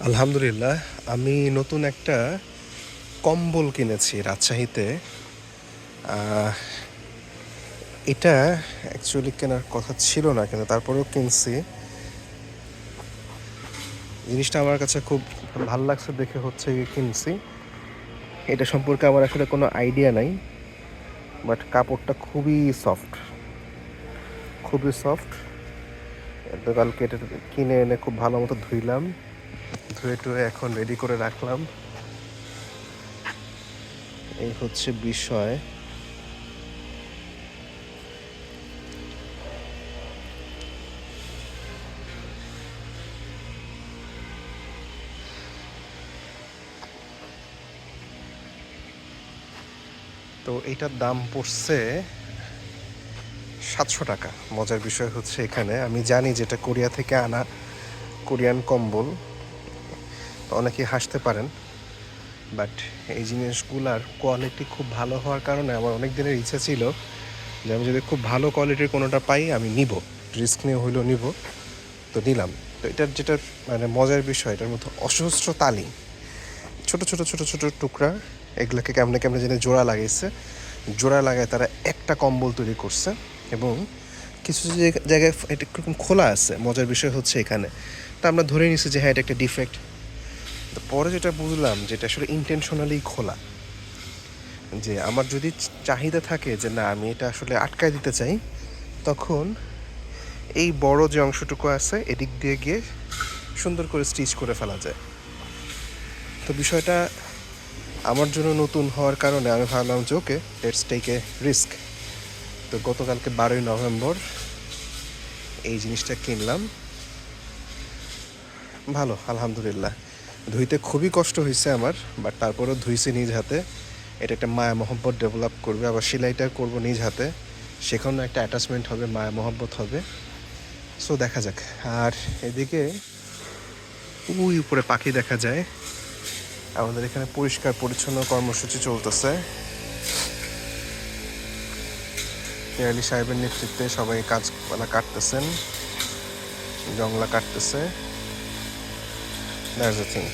আলহামদুলিল্লাহ, আমি নতুন একটা কম্বল কিনেছি রাজশাহীতে। আহ, এটা অ্যাকচুয়ালি কেনার কথা ছিল না, কিন্তু তারপরেও কিনছি। জিনিসটা আমার কাছে খুব ভালো লাগছে দেখে হচ্ছে গিয়ে কিনছি। এটা সম্পর্কে আমার আসলে কোনো আইডিয়া নাই, বাট কাপড়টা খুবই সফট, খুবই সফট। কালকে এটা কিনে এনে খুব ভালো মতো ধুইলাম, ধুয়ে টুয়ে এখন রেডি করে রাখলাম। এই হচ্ছে বিষয়। তো এইটার দাম পড়ছে 700 টাকা। মজার বিষয় হচ্ছে, এখানে আমি জানি যেটা কোরিয়া থেকে আনা কোরিয়ান কম্বল, তো অনেকেই হাসতে পারেন, বাট এই জিনিসগুলার কোয়ালিটি খুব ভালো হওয়ার কারণে আমার অনেক দিনের ইচ্ছা ছিল যে আমি যদি খুব ভালো কোয়ালিটির কোনোটা পাই আমি নিব, রিস্ক নিয়ে হইলেও নিব। তো নিলাম। তো এটার যেটা মানে মজার বিষয়, এটার মধ্যে অসহস্র তালি, ছোট ছোট ছোট ছোট টুকরা, এগুলোকে কেমনে কেমনে যেন জোড়া লাগাইছে। জোড়া লাগায় তারা একটা কম্বল তৈরি করছে, এবং কিছু জায়গায় এটা এরকম খোলা আছে। মজার বিষয় হচ্ছে এখানে, তা আমরা ধরে নিছি যে হ্যাঁ এটা একটা ডিফেক্ট। তো পরে যেটা বুঝলাম যে এটা আসলে ইন্টেনশনালি খোলা, যে আমার যদি চাহিদা থাকে যে না আমি এটা আসলে আটকায় দিতে চাই, তখন এই বড় যে অংশটুকু আছে এদিক দিয়ে গিয়ে সুন্দর করে স্টিচ করে ফেলা যায়। তো বিষয়টা আমার জন্য নতুন হওয়ার কারণে আমি ভাবলাম যে ওকে, লেটস টেক এ রিস্ক। তো গতকালকে 12ই নভেম্বর এই জিনিসটা কিনলাম। ভালো, আলহামদুলিল্লাহ। ধুইতে খুবই কষ্ট হয়েছে আমার, বাট তারপরেও ধুইছি নিজ হাতে। এটা একটা মায়া মহব্বত ডেভেলপ করবে, আবার সেলাইটা করবো নিজ হাতে, সেখানেও একটা অ্যাটাচমেন্ট হবে, মায়া মহব্বত হবে। সো দেখা যাক। আর এদিকে ওই উপরে পাখি দেখা যায়। আমাদের এখানে পরিষ্কার পরিচ্ছন্ন কর্মসূচি চলতেছে। কেরালি সাহেবের নেতৃত্বে সবাই গাছপালা কাটতেছেন, জংলা কাটতেছে। That's the thing.